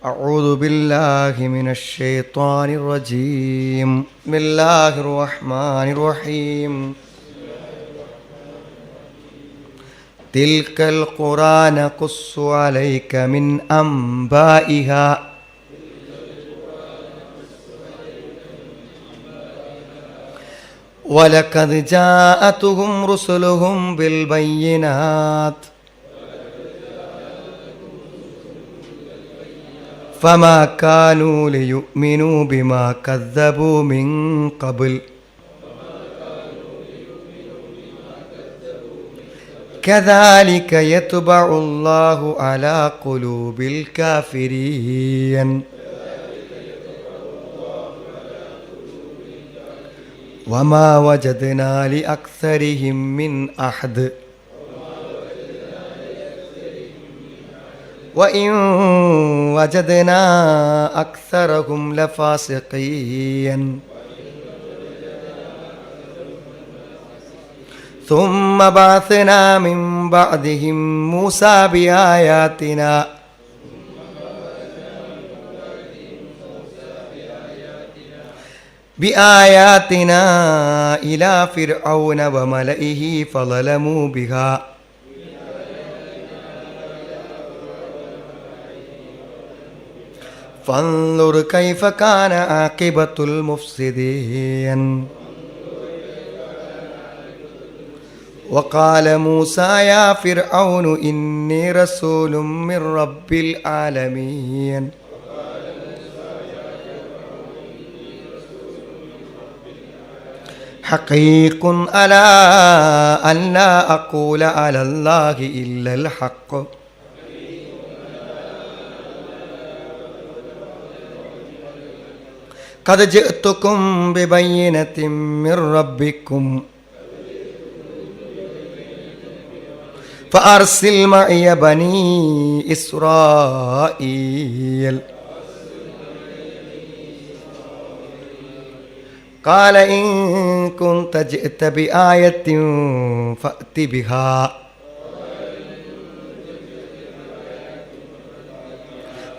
أعوذ بالله من الشيطان الرجيم بسم الله الرحمن الرحيم تلك القرى نقص عليك من أنبائها ولقد جاءتهم رسلهم بالبينات فما كانوا ليؤمنوا بما كذبوا من قبل كذلك يطبع الله على قلوب الكافرين وما وجدنا لأكثرهم من أحد وإن وجدنا أكثرهم لفاسقين ثم بعثنا من بعدهم موسى بآياتنا إلى فرعون وملئه فظلموا بها فانظر كيف كان عاقبة المفسدين وقال موسى يا فرعون إني رسول من رب العالمين حقيق على أن لا أقول على الله إلا الحق قد جئتكم ببينة من ربكم فأرسل معي بني إسرائيل قال إن كنت جئت بآية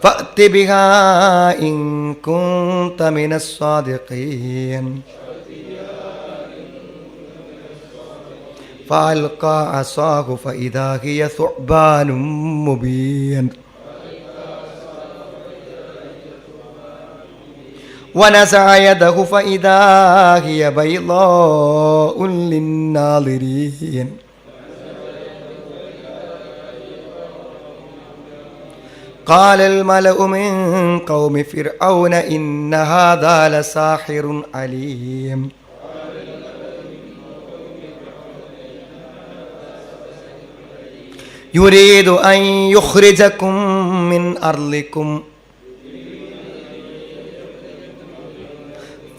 فأت بها إن كنت من الصادقين فألقى عصاه فإذا هي ثعبان مبين ونزع يده فإذا هي بيضاء للناظرين قال الملأ من قوم فرعون إن هذا لساحر عليم يريد أن يخرجكم من أرضكم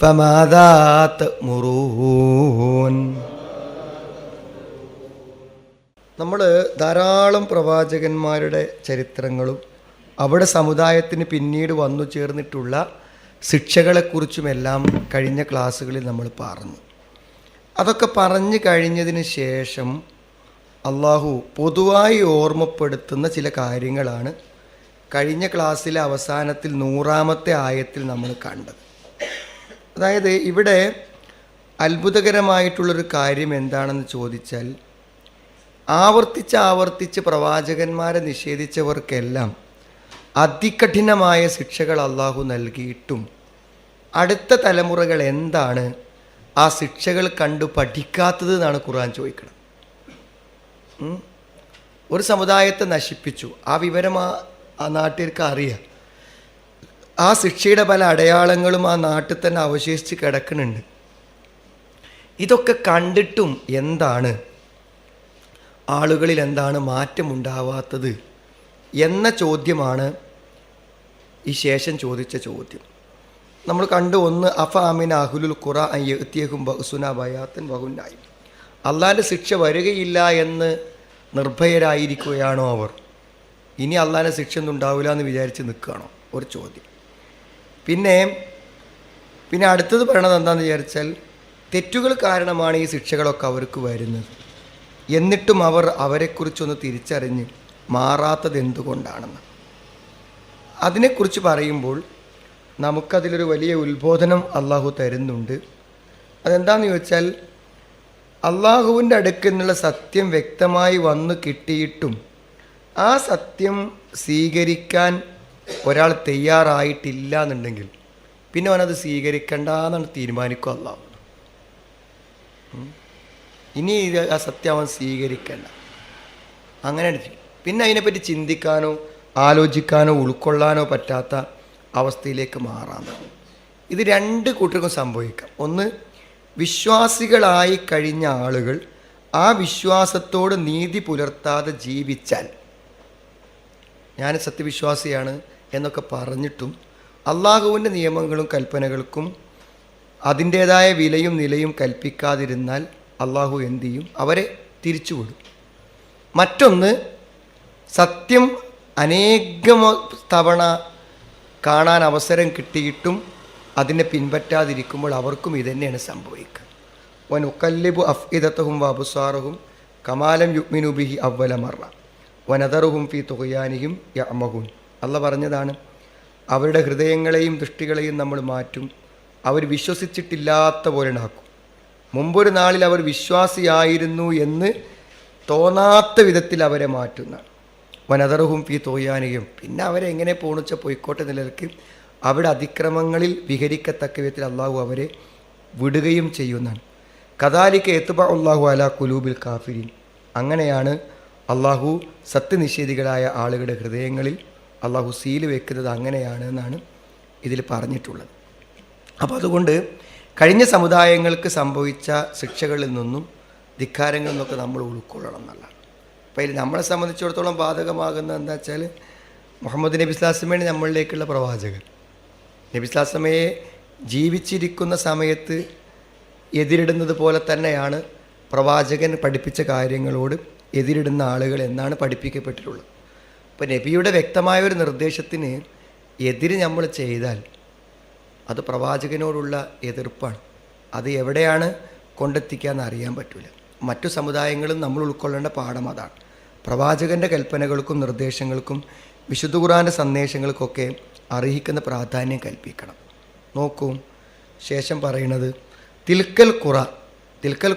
فماذا تأمرون. നമ്മൾ ധാരാളം പ്രവാചകന്മാരുടെ ചരിത്രങ്ങളും അവിടെ സമുദായത്തിന് പിന്നീട് വന്നു ചേർന്നിട്ടുള്ള ശിക്ഷകളെക്കുറിച്ചുമെല്ലാം കഴിഞ്ഞ ക്ലാസ്സുകളിൽ നമ്മൾ പറഞ്ഞു. അതൊക്കെ പറഞ്ഞു കഴിഞ്ഞതിന് ശേഷം അള്ളാഹു പൊതുവായി ഓർമ്മപ്പെടുത്തുന്ന ചില കാര്യങ്ങളാണ് കഴിഞ്ഞ ക്ലാസ്സിലെ അവസാനത്തിൽ 100-ാമത്തെ ആയത്തിൽ നമ്മൾ കണ്ടത്. അതായത് ഇവിടെ അത്ഭുതകരമായിട്ടുള്ളൊരു കാര്യം എന്താണെന്ന് ചോദിച്ചാൽ, ആവർത്തിച്ച് പ്രവാചകന്മാരെ നിഷേധിച്ചവർക്കെല്ലാം അതികഠിനമായ ശിക്ഷകൾ അള്ളാഹു നൽകിയിട്ടും അടുത്ത തലമുറകൾ എന്താണ് ആ ശിക്ഷകൾ കണ്ടു പഠിക്കാത്തത് എന്നാണ് ഖുർആൻ ചോദിക്കുന്നത്. ഒരു സമുദായത്തെ നശിപ്പിച്ചു, ആ വിവരം ആ നാട്ടുകാർക്ക് അറിയാം. ആ ശിക്ഷയുടെ പല അടയാളങ്ങളും ആ നാട്ടിൽ തന്നെ അവശേഷിച്ച് കിടക്കുന്നുണ്ട്. ഇതൊക്കെ കണ്ടിട്ടും എന്താണ് ആളുകളിൽ എന്താണ് മാറ്റമുണ്ടാവാത്തത് എന്ന ചോദ്യമാണ് ഈ ശേഷം ചോദിച്ച ചോദ്യം. നമ്മൾ കണ്ടു, ഒന്ന് അഫ അമിൻ അഹുലുൽ ഖുറ അയ്യത്തിയഹും ബഹുസുന ബയാത്തൻ ബഹുനായി, അള്ളാൻ്റെ ശിക്ഷ വരികയില്ല എന്ന് നിർഭയരായിരിക്കുകയാണോ അവർ? ഇനി അള്ളാൻ്റെ ശിക്ഷ ഒന്നും ഉണ്ടാവില്ല എന്ന് വിചാരിച്ച് നിൽക്കുകയാണോ? ഒരു ചോദ്യം. പിന്നെ അടുത്തത് പറയണത് എന്താണെന്ന് വിചാരിച്ചാൽ, തെറ്റുകൾ കാരണമാണ് ഈ ശിക്ഷകളൊക്കെ അവർക്ക് വരുന്നത്, എന്നിട്ടും അവർ അവരെക്കുറിച്ചൊന്ന് തിരിച്ചറിഞ്ഞ് മാറാത്തത് എന്തുകൊണ്ടാണെന്ന്. അതിനെക്കുറിച്ച് പറയുമ്പോൾ നമുക്കതിലൊരു വലിയ ഉത്ബോധനം അള്ളാഹു തരുന്നുണ്ട്. അതെന്താണെന്ന് ചോദിച്ചാൽ, അള്ളാഹുവിൻ്റെ അടുക്കിൽ നിന്നുള്ള സത്യം വ്യക്തമായി വന്നു കിട്ടിയിട്ടും ആ സത്യം സ്വീകരിക്കാൻ ഒരാൾ തയ്യാറായിട്ടില്ല എന്നുണ്ടെങ്കിൽ പിന്നെ അവനത് സ്വീകരിക്കണ്ട എന്നാണ് തീരുമാനിക്കുക അള്ളാഹു. ഇനി ആ സത്യം അവൻ സ്വീകരിക്കണ്ട, അങ്ങനെ പിന്നെ അതിനെപ്പറ്റി ചിന്തിക്കാനോ ആലോചിക്കാനോ ഉൾക്കൊള്ളാനോ പറ്റാത്ത അവസ്ഥയിലേക്ക് മാറാൻ. ഇത് രണ്ട് കൂട്ടർക്കും സംഭവിക്കാം. ഒന്ന്, വിശ്വാസികളായി കഴിഞ്ഞ ആളുകൾ ആ വിശ്വാസത്തോട് നീതി പുലർത്താതെ ജീവിച്ചാൽ, ഞാൻ സത്യവിശ്വാസിയാണ് എന്നൊക്കെ പറഞ്ഞിട്ടും അള്ളാഹുവിൻ്റെ നിയമങ്ങളും കൽപ്പനകൾക്കും അതിൻ്റേതായ വിലയും നിലയും കൽപ്പിക്കാതിരുന്നാൽ അള്ളാഹു എന്തു ചെയ്യും? അവരെ തിരിച്ചുവിടും. മറ്റൊന്ന്, സത്യം അനേകം തവണ കാണാൻ അവസരം കിട്ടിയിട്ടും അതിനെ പിൻപറ്റാതിരിക്കുമ്പോൾ അവർക്കും ഇതുതന്നെയാണ് സംഭവിക്കുക. വനുക്കല്ലിബു അഫ്ഇദതഹും വഅബ്സാറഹും കമാലം യുഅ്മിനു ബിഹി അവ്വല മറ വനദറുഹും ഫീ തുഗ്യാനിഹിം യഅമഹൂൻ. അല്ലാഹ് പറഞ്ഞതാണ്, അവരുടെ ഹൃദയങ്ങളെയും ദൃഷ്ടികളെയും നമ്മൾ മാറ്റും, അവർ വിശ്വസിച്ചിട്ടില്ലാത്ത പോലെ ഉണ്ടാക്കും. മുമ്പൊരു നാളിൽ അവർ വിശ്വാസിയായിരുന്നു എന്ന് തോന്നാത്ത വിധത്തിൽ അവരെ മാറ്റുന്ന വനദറുഹും ഫീ തുഗ്യാനിഹിം. പിന്നെ അവരെങ്ങനെ പോണിച്ച പോയിക്കോട്ടെ നിലനിൽക്ക് അവിടെ അതിക്രമങ്ങളിൽ വിഹരിക്കത്തക്ക വിധത്തിൽ അള്ളാഹു അവരെ വിടുകയും ചെയ്യുന്നതാണ്. കദാലിക യത്ബഉല്ലാഹു അലാ ഖുലൂബിൽ കാഫിരീൻ. അങ്ങനെയാണ് അള്ളാഹു സത്യനിഷേധികളായ ആളുകളുടെ ഹൃദയങ്ങളിൽ അള്ളാഹു സീല് വെക്കുന്നത്. അങ്ങനെയാണ് എന്നാണ് ഇതിൽ പറഞ്ഞിട്ടുള്ളത്. അപ്പോൾ അതുകൊണ്ട് കഴിഞ്ഞ സമുദായങ്ങൾക്ക് സംഭവിച്ച ശിക്ഷകളിൽ നിന്നും ധിക്കാരങ്ങളിൽ നിന്നൊക്കെ നമ്മൾ ഉൾക്കൊള്ളണം എന്നുള്ളതാണ്. അപ്പോൾ ഇതിൽ നമ്മളെ സംബന്ധിച്ചിടത്തോളം ബാധകമാകുന്നത് എന്താ വെച്ചാൽ, മുഹമ്മദ് നബി സ്വല്ലല്ലാഹു അലൈഹി വസല്ലമയാണ് നമ്മളിലേക്കുള്ള പ്രവാചകൻ. നബി സ്വല്ലല്ലാഹു അലൈഹി വസല്ലമയെ ജീവിച്ചിരിക്കുന്ന സമയത്ത് എതിരിടുന്നത് പോലെ തന്നെയാണ് പ്രവാചകൻ പഠിപ്പിച്ച കാര്യങ്ങളോട് എതിരിടുന്ന ആളുകൾ എന്നാണ് പഠിപ്പിക്കപ്പെട്ടിട്ടുള്ളത്. അപ്പോൾ നബിയുടെ വ്യക്തമായൊരു നിർദ്ദേശത്തിന് എതിര് നമ്മൾ ചെയ്താൽ അത് പ്രവാചകനോടുള്ള എതിർപ്പാണ്. അത് എവിടെയാണ് കൊണ്ടെത്തിക്കാമെന്ന് അറിയാൻ പറ്റില്ല. മറ്റു സമുദായങ്ങളും നമ്മൾ ഉൾക്കൊള്ളേണ്ട പാഠം അതാണ്. പ്രവാചകൻ്റെ കൽപ്പനകൾക്കും നിർദ്ദേശങ്ങൾക്കും വിശുദ്ധ ഖുർആൻ്റെ സന്ദേശങ്ങൾക്കൊക്കെ അർഹിക്കുന്ന പ്രാധാന്യം കൽപ്പിക്കണം. നോക്കൂ, ശേഷം പറയുന്നത് തിൽക്കൽ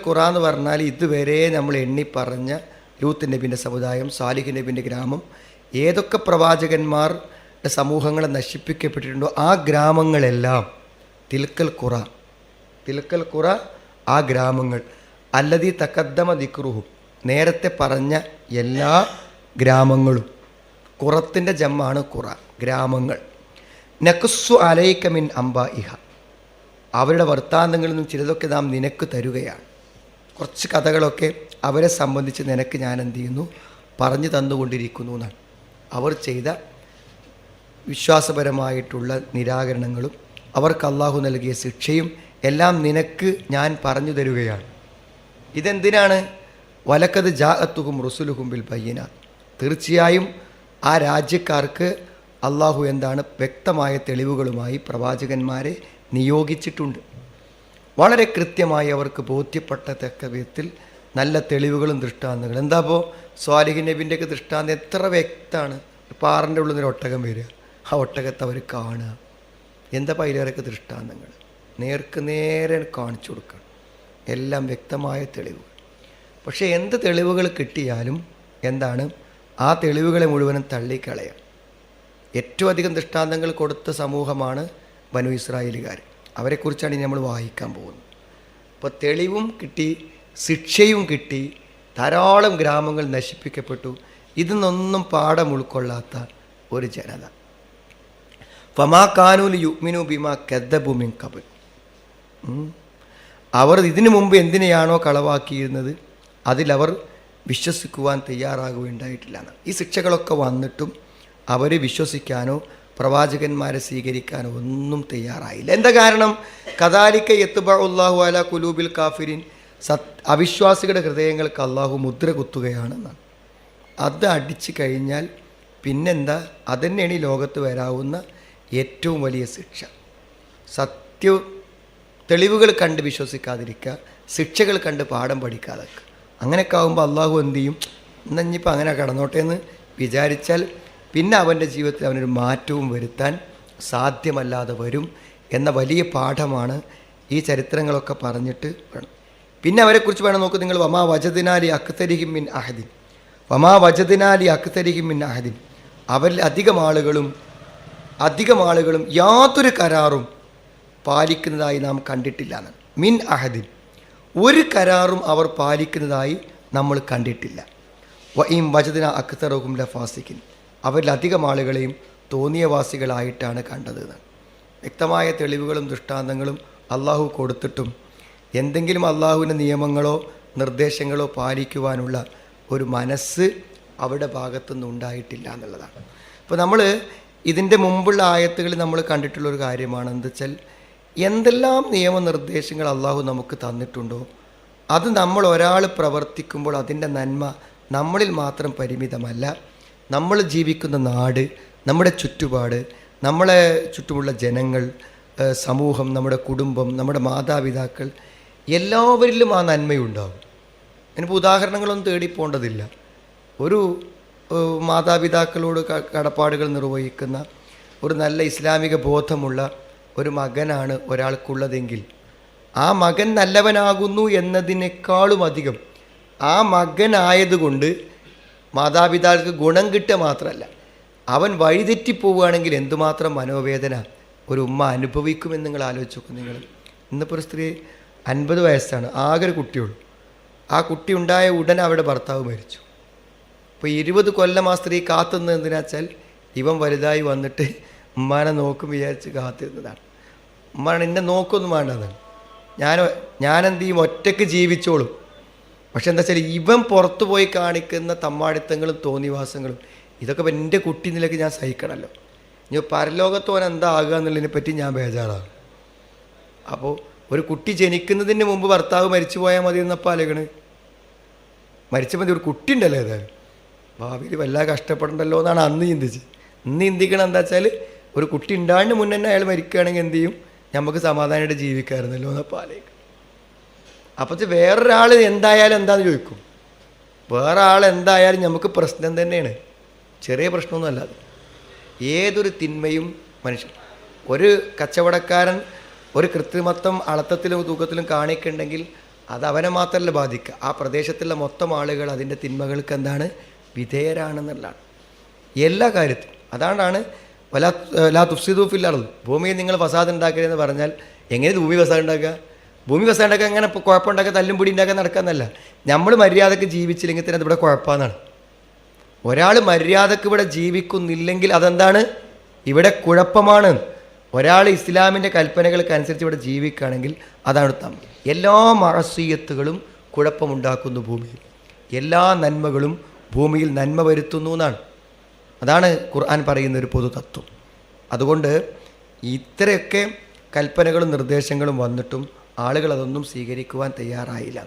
ഖുറ എന്ന് പറഞ്ഞാൽ ഇതുവരെ നമ്മൾ എണ്ണി പറഞ്ഞ ലൂത്ത് നബിൻ്റെ സമുദായം, സാലിഹ് നബിൻ്റെ ഗ്രാമം, ഏതൊക്കെ പ്രവാചകന്മാരുടെ സമൂഹങ്ങളെ നശിപ്പിക്കപ്പെട്ടിട്ടുണ്ടോ ആ ഗ്രാമങ്ങളെല്ലാം തിൽക്കൽ ഖുറ ആ ഗ്രാമങ്ങൾ അല്ലദീ തഖദ്ദമ ദിക്റുഹും നേരത്തെ പറഞ്ഞ എല്ലാ ഗ്രാമങ്ങളും. ഖുറത്തിൻ്റെ ജമ്മാണ് ഖുറ, ഗ്രാമങ്ങൾ. നഖ്സു അലൈക മിൻ അംബാഇഹ അവരുടെ വർത്താന്തങ്ങളിൽ നിന്നും ചിലതൊക്കെ നാം നിനക്ക് തരുകയാണ്. കുറച്ച് കഥകളൊക്കെ അവരെ സംബന്ധിച്ച് നിനക്ക് ഞാൻ എന്ത് ചെയ്യുന്നു? പറഞ്ഞു തന്നുകൊണ്ടിരിക്കുന്നു എന്നാണ്. അവർ ചെയ്ത വിശ്വാസപരമായിട്ടുള്ള നിരാകരണങ്ങളും അവർക്ക് അള്ളാഹു നൽകിയ ശിക്ഷയും എല്ലാം നിനക്ക് ഞാൻ പറഞ്ഞു തരുകയാണ്. ഇതെന്തിനാണ്? വലക്കത് ജാഅത്തുഹും റുസുലുഹും ബിൽ ബയ്യിനാത്ത്. തീർച്ചയായും ആ രാജ്യക്കാർക്ക് അള്ളാഹു എന്താണ് വ്യക്തമായ തെളിവുകളുമായി പ്രവാചകന്മാരെ നിയോഗിച്ചിട്ടുണ്ട്. വളരെ കൃത്യമായി അവർക്ക് ബോധ്യപ്പെട്ടത്തക്ക വിധത്തിൽ നല്ല തെളിവുകളും ദൃഷ്ടാന്തങ്ങളും. എന്താ ഇപ്പോൾ സ്വാലിഹ് നബിൻ്റെയൊക്കെ ദൃഷ്ടാന്തം എത്ര വ്യക്തമാണ്. പാറിൻ്റെ ഉള്ളിൽ നിന്ന് ഒട്ടകം വരിക, ആ ഒട്ടകത്തെ അവർ കാണുക. എന്താ പൈലേറൊക്കെ ദൃഷ്ടാന്തങ്ങൾ നേർക്ക് നേരെ കാണിച്ചു കൊടുക്കണം. എല്ലാം വ്യക്തമായ തെളിവുകൾ. പക്ഷേ എന്ത് തെളിവുകൾ കിട്ടിയാലും എന്താണ്, ആ തെളിവുകളെ മുഴുവനും തള്ളിക്കളയാം. ഏറ്റവും അധികം ദൃഷ്ടാന്തങ്ങൾ കൊടുത്ത സമൂഹമാണ് ബനു ഇസ്രായേലുകാർ. അവരെക്കുറിച്ചാണ് ഇനി നമ്മൾ വായിക്കാൻ പോകുന്നത്. അപ്പോൾ തെളിവും കിട്ടി, ശിക്ഷയും കിട്ടി, ധാരാളം ഗ്രാമങ്ങൾ നശിപ്പിക്കപ്പെട്ടു. ഇതിനൊന്നും പാഠം ഉൾക്കൊള്ളാത്ത ഒരു ജനത. ഫമാ കാനൂൽ യുഅ്മിനു ബിമാ കദ്ദബു മിൻ ഖബൽ. അവർ ഇതിനു മുമ്പ് എന്തിനെയാണോ കളവാക്കിയിരുന്നത് അതിലവർ വിശ്വസിക്കുവാൻ തയ്യാറാകുകയുണ്ടായിട്ടില്ല. ഈ ശിക്ഷകളൊക്കെ വന്നിട്ടും അവർ വിശ്വസിക്കാനോ പ്രവാചകന്മാരെ സ്വീകരിക്കാനോ ഒന്നും തയ്യാറായില്ല. എന്താ കാരണം? കദാലിക യത്ബഉല്ലാഹു അലാ ഖുലൂബിൽ കാഫിരീൻ. അവിശ്വാസികളുടെ ഹൃദയങ്ങൾക്ക് അള്ളാഹു മുദ്ര കുത്തുകയാണെന്നാണ്. അത് അടിച്ചു കഴിഞ്ഞാൽ പിന്നെന്താ? അതുതന്നെയാണ് ഈ ലോകത്ത് വരാവുന്ന ഏറ്റവും വലിയ ശിക്ഷ. തെളിവുകൾ കണ്ട് വിശ്വസിക്കാതിരിക്കുക, ശിക്ഷകൾ കണ്ട് പാഠം പഠിക്കാതിരിക്കുക. അങ്ങനെയൊക്കെ ആകുമ്പോൾ അള്ളാഹു എന്തു ചെയ്യും? എന്നാൽ ഇനിയിപ്പോൾ അങ്ങനെ കടന്നോട്ടെ എന്ന് വിചാരിച്ചാൽ പിന്നെ അവൻ്റെ ജീവിതത്തിൽ അവനൊരു മാറ്റവും വരുത്താൻ സാധ്യമല്ലാതെ വരും എന്ന വലിയ പാഠമാണ് ഈ ചരിത്രങ്ങളൊക്കെ പറഞ്ഞിട്ട് വേണം. പിന്നെ അവരെക്കുറിച്ച് വേണം നോക്കൂ നിങ്ങൾ. വമാ വജദിനാലി അക്തരിഹിം മിൻ അഹദിൻ, വമാ വജദിനാലി അക്തരിഹിം മിൻ അഹദിൻ, അവരിൽ അധികം ആളുകളും യാതൊരു കരാറും പാലിക്കുന്നതായി നാം കണ്ടിട്ടില്ല എന്നാണ്. മിൻ അഹദിൻ, ഒരു കരാറും അവർ പാലിക്കുന്നതായി നമ്മൾ കണ്ടിട്ടില്ല. വഇം വജദിന അക്തറഹും ലഫാസിഖിൻ, അവരിൽ അധികം ആളുകളെയും തോന്നിയവാസികളായിട്ടാണ് കണ്ടത് എന്നാണ്. വ്യക്തമായ തെളിവുകളും ദൃഷ്ടാന്തങ്ങളും അള്ളാഹു കൊടുത്തിട്ടും എന്തെങ്കിലും അള്ളാഹുവിൻ്റെ നിയമങ്ങളോ നിർദ്ദേശങ്ങളോ പാലിക്കുവാനുള്ള ഒരു മനസ്സ് അവരുടെ ഭാഗത്തുനിന്ന് ഉണ്ടായിട്ടില്ല എന്നുള്ളതാണ്. അപ്പോൾ നമ്മൾ ഇതിൻ്റെ മുമ്പുള്ള ആയത്തുകളിൽ നമ്മൾ കണ്ടിട്ടുള്ളൊരു കാര്യമാണ് എന്താ വെച്ചാൽ, എന്തെല്ലാം നിയമനിർദ്ദേശങ്ങൾ അള്ളാഹു നമുക്ക് തന്നിട്ടുണ്ടോ അത് നമ്മൾ ഒരാൾ പ്രവർത്തിക്കുമ്പോൾ അതിൻ്റെ നന്മ നമ്മളിൽ മാത്രം പരിമിതമല്ല. നമ്മൾ ജീവിക്കുന്ന നാട്, നമ്മുടെ ചുറ്റുപാട്, നമ്മളെ ചുറ്റുമുള്ള ജനങ്ങൾ, സമൂഹം, നമ്മുടെ കുടുംബം, നമ്മുടെ മാതാപിതാക്കൾ, എല്ലാവരിലും ആ നന്മയുണ്ടാകും. ഇനിയിപ്പോൾ ഉദാഹരണങ്ങളൊന്നും തേടിപ്പോണ്ടതില്ല. ഒരു മാതാപിതാക്കളോട് കടപ്പാടുകൾ നിർവഹിക്കുന്ന ഒരു നല്ല ഇസ്ലാമിക ബോധമുള്ള ഒരു മകനാണ് ഒരാൾക്കുള്ളതെങ്കിൽ ആ മകൻ നല്ലവനാകുന്നു എന്നതിനേക്കാളും അധികം ആ മകനായതുകൊണ്ട് മാതാപിതാക്കൾക്ക് ഗുണം കിട്ടുക മാത്രമല്ല, അവൻ വഴിതെറ്റിപ്പോവുകയാണെങ്കിൽ എന്തുമാത്രം മനോവേദന ഒരു ഉമ്മ അനുഭവിക്കുമെന്ന് നിങ്ങൾ ആലോചിച്ച് നോക്കും. നിങ്ങൾ ഇന്നിപ്പോൾ ഒരു സ്ത്രീ 50 വയസ്സാണ്, ആകെ ഒരു കുട്ടിയുള്ളൂ. ആ കുട്ടി ഉണ്ടായ ഉടനെ അവരുടെ ഭർത്താവ് മരിച്ചു. ഇപ്പോൾ 20 കൊല്ലം ആ സ്ത്രീ കാത്തുനിന്ന് എന്തിനാ വെച്ചാൽ ഇവൻ വലുതായി വന്നിട്ട് ഉമ്മാനെ നോക്കും വിചാരിച്ച് കാത്തിരുന്നതാണ്. ഉമ്മാനെ എന്നെ നോക്കൊന്നും വേണ്ടതാണ്, ഞാനെന്ത് ചെയ്യും, ഒറ്റയ്ക്ക് ജീവിച്ചോളും. പക്ഷെ എന്താ വെച്ചാൽ ഇവൻ പുറത്തു പോയി കാണിക്കുന്ന തമ്മാടിത്തങ്ങളും തോന്നിവാസങ്ങളും ഇതൊക്കെ ഇപ്പം എൻ്റെ കുട്ടി നിലയ്ക്ക് ഞാൻ സഹിക്കണമല്ലോ. ഇനി പരലോകത്തോൻ എന്താ ആകുക എന്നുള്ളതിനെ പറ്റി ഞാൻ ബേജാറാണ്. അപ്പോൾ ഒരു കുട്ടി ജനിക്കുന്നതിന് മുമ്പ് ഭർത്താവ് മരിച്ചു പോയാൽ മതി എന്നപ്പോൾ ആലോചിക്കണ്. മരിച്ച മതി, ഒരു കുട്ടി ഉണ്ടല്ലോ ഏതായാലും ഭാവിയിൽ വല്ലാതെ കഷ്ടപ്പെടണ്ടല്ലോ എന്നാണ് അന്ന് ചിന്തിച്ചത്. ഇന്ന് ചിന്തിക്കണം എന്താ വെച്ചാൽ ഒരു കുട്ടി ഉണ്ടാണ്ട് മുന്നേ തന്നെ അയാൾ മരിക്കുകയാണെങ്കിൽ എന്ത് ചെയ്യും, നമുക്ക് സമാധാനമായിട്ട് ജീവിക്കാമായിരുന്നല്ലോ എന്നപ്പോൾ ആലോചിക്കും. അപ്പോൾ വേറൊരാൾ എന്തായാലും എന്താണെന്ന് ചോദിക്കും. വേറെ ആൾ എന്തായാലും നമുക്ക് പ്രശ്നം തന്നെയാണ്, ചെറിയ പ്രശ്നമൊന്നും അല്ലാതെ. ഏതൊരു തിന്മയും മനുഷ്യൻ, ഒരു കച്ചവടക്കാരൻ ഒരു കൃത്രിമത്വം അളത്തത്തിലും തൂക്കത്തിലും കാണിക്കുന്നുണ്ടെങ്കിൽ അത് അവനെ മാത്രമല്ല ബാധിക്കുക, ആ പ്രദേശത്തുള്ള മൊത്തം ആളുകൾ അതിൻ്റെ തിന്മകൾക്ക് എന്താണ് വിധേയരാണെന്നുള്ളതാണ് എല്ലാ കാര്യത്തിലും. അതാണ് ലാ തുഫ്സിദു ഫിൽ അർദ്, ഭൂമിയിൽ നിങ്ങൾ ഫസാദ് ഉണ്ടാക്കരുതെന്ന് പറഞ്ഞാൽ എങ്ങനെ ഭൂമി ഫസാദ് ഉണ്ടാക്കുക? ഭൂമി ഫസാദ് ഉണ്ടാക്കുക എങ്ങനെ കുഴപ്പമുണ്ടാക്കുക, തല്ലും പിടി ഉണ്ടാക്കാൻ നടക്കാമെന്നല്ല. നമ്മൾ മര്യാദക്ക് ജീവിച്ചില്ലെങ്കിൽ തന്നെ അതിവിടെ കുഴപ്പമെന്നാണ്. ഒരാൾ മര്യാദക്ക് ഇവിടെ ജീവിക്കുന്നില്ലെങ്കിൽ അതെന്താണ്, ഇവിടെ കുഴപ്പമാണ്. ഒരാൾ ഇസ്ലാമിൻ്റെ കൽപ്പനകൾക്കനുസരിച്ച് ഇവിടെ ജീവിക്കുകയാണെങ്കിൽ അതാണ് തമ്മിൽ. എല്ലാ മഅസിയത്തുകളും കുഴപ്പമുണ്ടാക്കുന്നു ഭൂമിയിൽ, എല്ലാ നന്മകളും ഭൂമിയിൽ നന്മ വരുത്തുന്നു എന്നാണ്. അതാണ് ഖുർആൻ പറയുന്ന ഒരു പൊതു തത്വം. അതുകൊണ്ട് ഇത്രയൊക്കെ കൽപ്പനകളും നിർദ്ദേശങ്ങളും വന്നിട്ടും ആളുകൾ അതൊന്നും സ്വീകരിക്കുവാൻ തയ്യാറായില്ല.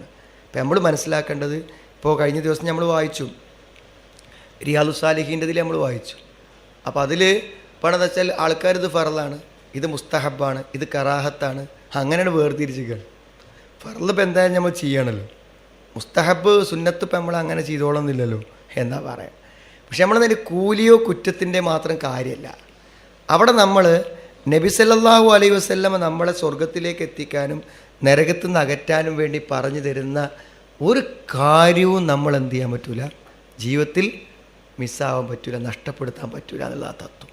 അപ്പം നമ്മൾ മനസ്സിലാക്കേണ്ടത്, ഇപ്പോൾ കഴിഞ്ഞ ദിവസം നമ്മൾ വായിച്ചു റിയാദുസ് സാലിഹീൻ്റെതിൽ നമ്മൾ വായിച്ചു. അപ്പോൾ അതിൽ പണമെന്ന് വെച്ചാൽ ആൾക്കാർ ഇത് ഫറലാണ്, ഇത് മുസ്തഹബാണ്, ഇത് കറാഹത്താണ്, അങ്ങനെയാണ് വേർതിരിച്ചിരിക്കുകയാണ്. ഫറൽ ഇപ്പം എന്തായാലും നമ്മൾ ചെയ്യണമല്ലോ, മുസ്തഹബ് സുന്നത്ത് ഇപ്പം നമ്മൾ അങ്ങനെ ചെയ്തോളന്നില്ലല്ലോ എന്നാ പറയാം. പക്ഷെ നമ്മളതിൻ്റെ കൂലിയോ കുറ്റത്തിൻ്റെ മാത്രം കാര്യമല്ല. അവിടെ നമ്മൾ നബി സല്ലല്ലാഹു അലൈഹി വസല്ലമ നമ്മളെ സ്വർഗത്തിലേക്ക് എത്തിക്കാനും നരകത്തു നിന്ന് അകറ്റാനും വേണ്ടി പറഞ്ഞു തരുന്ന ഒരു കാര്യവും നമ്മൾ എന്ത് ചെയ്യാൻ പറ്റില്ല, ജീവിതത്തിൽ മിസ്സാവാൻ പറ്റില്ല, നഷ്ടപ്പെടുത്താൻ പറ്റില്ല എന്നുള്ള തത്വം.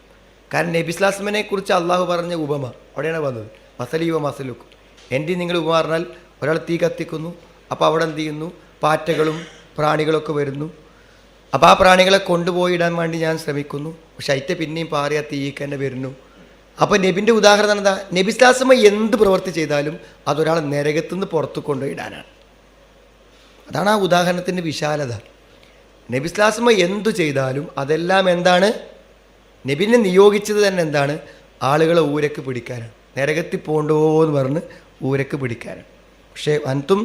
കാരണം നബി സ്വല്ലല്ലാഹു കുറിച്ച് അള്ളാഹു പറഞ്ഞ ഉപമ അവിടെയാണ് വന്നത്. മസലീവ മസലുക്കും, എൻ്റെ നിങ്ങൾ ഉപമ പറഞ്ഞാൽ ഒരാൾ തീ കത്തിക്കുന്നു, അപ്പോൾ അവിടെ എന്ത് ചെയ്യുന്നു, പാറ്റകളും പ്രാണികളൊക്കെ വരുന്നു. അപ്പോൾ ആ പ്രാണികളെ കൊണ്ടുപോയി ഇടാൻ വേണ്ടി ഞാൻ ശ്രമിക്കുന്നു, പക്ഷെ അയിറ്റ പിന്നെയും പാറിയ തീക്ക് തന്നെ വരുന്നു. അപ്പോൾ നബിൻ്റെ ഉദാഹരണം എന്താ, നബി സ്വല്ലല്ലാഹു അലൈഹി വസല്ലം എന്ത് പ്രവൃത്തി ചെയ്താലും അതൊരാളെ നരകത്തുനിന്ന് പുറത്തു കൊണ്ടുപോയിടാനാണ്. അതാണ് ആ ഉദാഹരണത്തിൻ്റെ വിശാലത. നബി സ്വല്ലല്ലാഹു അലൈഹി വസല്ലം എന്തു ചെയ്താലും അതെല്ലാം എന്താണ്, നബിനെ നിയോഗിച്ചത് തന്നെ എന്താണ്, ആളുകളെ ഊരക്ക് പിടിക്കാനാണ്, നരകത്തിൽ പോകണ്ടോ എന്ന് പറഞ്ഞ് ഊരക്ക് പിടിക്കാനാണ്. പക്ഷേ അൻതും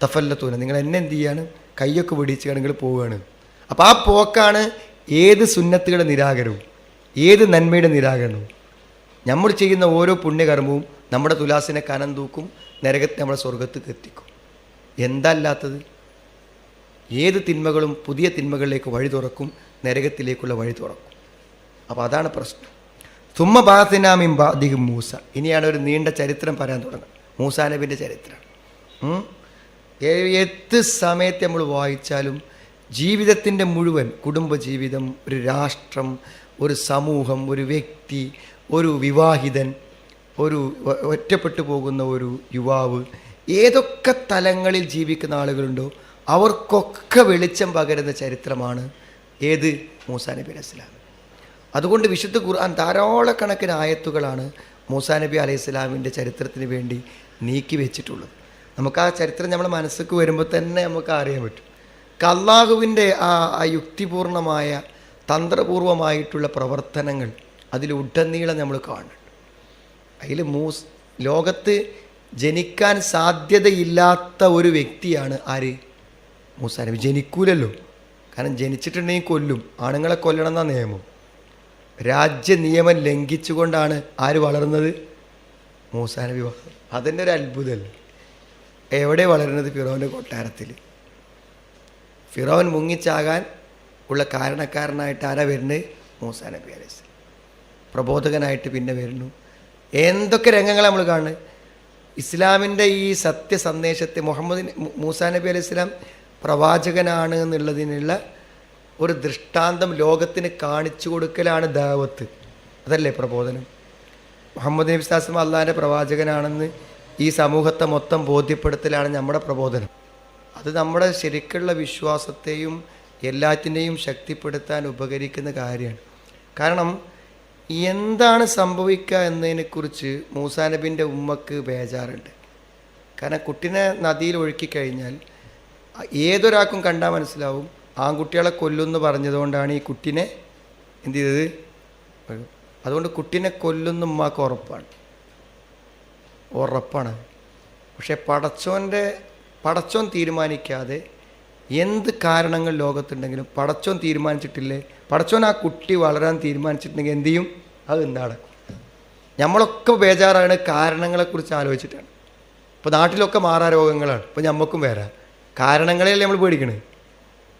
തഫല്ലത്തൂന, നിങ്ങൾ എന്നെ എന്ത് ചെയ്യാണ്, കയ്യൊക്കെ പിടിച്ച് നിങ്ങൾ പോവുകയാണ്. അപ്പോൾ ആ പോക്കാണ് ഏത് സുന്നത്തുകളുടെ നിരാകരവും ഏത് നന്മയുടെ നിരാകരണവും. നമ്മൾ ചെയ്യുന്ന ഓരോ പുണ്യകർമ്മവും നമ്മുടെ തുലാസിനെ കനം തൂക്കും, നരകത്തെ നമ്മളെ സ്വർഗത്തേക്ക് എത്തിക്കും. എന്തല്ലാത്തത്, ഏത് തിന്മകളും പുതിയ തിന്മകളിലേക്ക് വഴി തുറക്കും, നരകത്തിലേക്കുള്ള വഴി തുറക്കും. അപ്പോൾ അതാണ് പ്രശ്നം. സുമ്മ ബാത്തിനാമിൻ ബാദിഹിം മൂസ. ഇനിയാണ് ഒരു നീണ്ട ചരിത്രം പറയാൻ തുടങ്ങുന്നത്, മൂസാ നബിൻ്റെ ചരിത്രം. ഏത് സമയത്ത് നമ്മൾ വായിച്ചാലും ജീവിതത്തിൻ്റെ മുഴുവൻ, കുടുംബജീവിതം, ഒരു രാഷ്ട്രം, ഒരു സമൂഹം, ഒരു വ്യക്തി, ഒരു വിവാഹിതൻ, ഒരു ഒറ്റപ്പെട്ടു പോകുന്ന ഒരു യുവാവ്, ഏതൊക്കെ തലങ്ങളിൽ ജീവിക്കുന്ന ആളുകളുണ്ടോ അവർക്കൊക്കെ വെളിച്ചം പകരുന്ന ചരിത്രമാണ് ഏത്? മൂസാ നബി അലൈഹി സ്വലാം. അതുകൊണ്ട് വിശുദ്ധ ഖുർആൻ ധാരാളക്കണക്കിന് ആയത്തുകളാണ് മൂസാ നബി അലൈഹി സ്വലാമിൻ്റെ ചരിത്രത്തിന് വേണ്ടി നീക്കി വെച്ചിട്ടുള്ളത്. നമുക്ക് ആ ചരിത്രം നമ്മുടെ മനസ്സിലേക്ക് വരുമ്പോൾ തന്നെ നമുക്ക് അറിയാൻ പറ്റും. അല്ലാഹുവിൻ്റെ ആ യുക്തിപൂർണമായ തന്ത്രപൂർവമായിട്ടുള്ള പ്രവർത്തനങ്ങൾ അതിലുടനീളം നമ്മൾ കാണുന്നുണ്ട്. അതിൽ ലോകത്ത് ജനിക്കാൻ സാധ്യതയില്ലാത്ത ഒരു വ്യക്തിയാണ് ആര്? മൂസാ നബി. ജനിക്കൂലല്ലോ, കാരണം ജനിച്ചിട്ടുണ്ടെങ്കിൽ കൊല്ലും, ആണുങ്ങളെ കൊല്ലണം എന്നാ നിയമം. രാജ്യ നിയമം ലംഘിച്ചുകൊണ്ടാണ് ആര് വളർന്നത്? മൂസാ നബി. അതിൻ്റെ ഒരു അത്ഭുതമല്ലേ. എവിടെ വളരുന്നത്? ഫിറോൻ്റെ കൊട്ടാരത്തിൽ. ഫിറോൻ മുങ്ങിച്ചാകാൻ ഉള്ള കാരണക്കാരനായിട്ട് ആരാ വരുന്നത്? മൂസാ നബി അലൈഹി സ്വലാം. പ്രബോധകനായിട്ട് പിന്നെ വരുന്നു. എന്തൊക്കെ രംഗങ്ങൾ നമ്മൾ കാണുന്നത്. ഇസ്ലാമിൻ്റെ ഈ സത്യസന്ദേശത്തെ മൂസാ നബി അലൈഹി സ്വലാം പ്രവാചകനാണ് എന്നുള്ളതിനുള്ള ഒരു ദൃഷ്ടാന്തം ലോകത്തിന് കാണിച്ചു കൊടുക്കലാണ് ദാവത്ത്. അതല്ലേ പ്രബോധനം? മുഹമ്മദ് നബി സ്വല്ലല്ലാഹു അലൈഹി വസല്ലം അള്ളാഹിൻ്റെ പ്രവാചകനാണെന്ന് ഈ സമൂഹത്തെ മൊത്തം ബോധ്യപ്പെടുത്തലാണ് നമ്മുടെ പ്രബോധനം. അത് നമ്മുടെ ശരിക്കുള്ള വിശ്വാസത്തെയും എല്ലാറ്റിനെയും ശക്തിപ്പെടുത്താൻ ഉപകരിക്കുന്ന കാര്യമാണ്. കാരണം എന്താണ് സംഭവിക്കുക എന്നതിനെക്കുറിച്ച് മൂസാ നബിൻ്റെ ഉമ്മക്ക് ബേജാറുണ്ട്. കാരണം കുട്ടീനെ നദിയിൽ ഒഴുക്കിക്കഴിഞ്ഞാൽ ഏതൊരാൾക്കും കണ്ടാൽ മനസ്സിലാവും ആൺകുട്ടികളെ കൊല്ലുമെന്ന് പറഞ്ഞതുകൊണ്ടാണ് ഈ കുട്ടീനെ എന്ത് ചെയ്തത്. അതുകൊണ്ട് കുട്ടീനെ കൊല്ലുന്ന ഉമ്മാക്ക് ഉറപ്പാണ്. പക്ഷെ പടച്ചോൻ തീരുമാനിക്കാതെ എന്ത് കാരണങ്ങൾ ലോകത്തുണ്ടെങ്കിലും പടച്ചോൻ തീരുമാനിച്ചിട്ടില്ലേ, പടച്ചോൻ ആ കുട്ടി വളരാൻ തീരുമാനിച്ചിട്ടുണ്ടെങ്കിൽ എന്ത് ചെയ്യും? അത് നടക്കും. നമ്മളൊക്കെ ബേജാറാണ് കാരണങ്ങളെക്കുറിച്ച് ആലോചിച്ചിട്ടാണ്. ഇപ്പോൾ നാട്ടിലൊക്കെ മാറാ രോഗങ്ങളാണ്, ഇപ്പോൾ നമുക്കും വരാം. കാരണങ്ങളെയല്ലേ നമ്മൾ പേടിക്കണത്,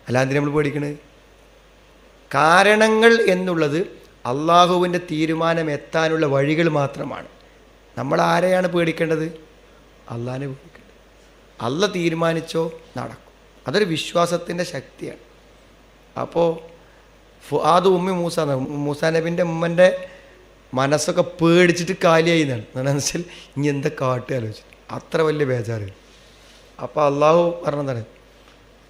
അല്ലാതെ നമ്മൾ പേടിക്കണത്? കാരണങ്ങൾ എന്നുള്ളത് അള്ളാഹുവിൻ്റെ തീരുമാനം എത്താനുള്ള വഴികൾ മാത്രമാണ്. നമ്മൾ ആരെയാണ് പേടിക്കേണ്ടത്? അള്ളാഹിനെ പേടിക്കേണ്ടത്. അള്ള തീരുമാനിച്ചോ നടക്കും. അതൊരു വിശ്വാസത്തിൻ്റെ ശക്തിയാണ്. അപ്പോൾ ഫുആദ് ഉമ്മി മൂസാ നബിൻ്റെ ഉമ്മൻ്റെ മനസ്സൊക്കെ പേടിച്ചിട്ട് കാലിയായി എന്നാണ്. എന്താണെന്ന് വെച്ചാൽ ഇനി എന്താ കാട്ടുക ആലോചിച്ചിട്ട് അത്ര വലിയ ബേജാറ്. അപ്പോൾ അള്ളാഹു പറഞ്ഞതാണ്,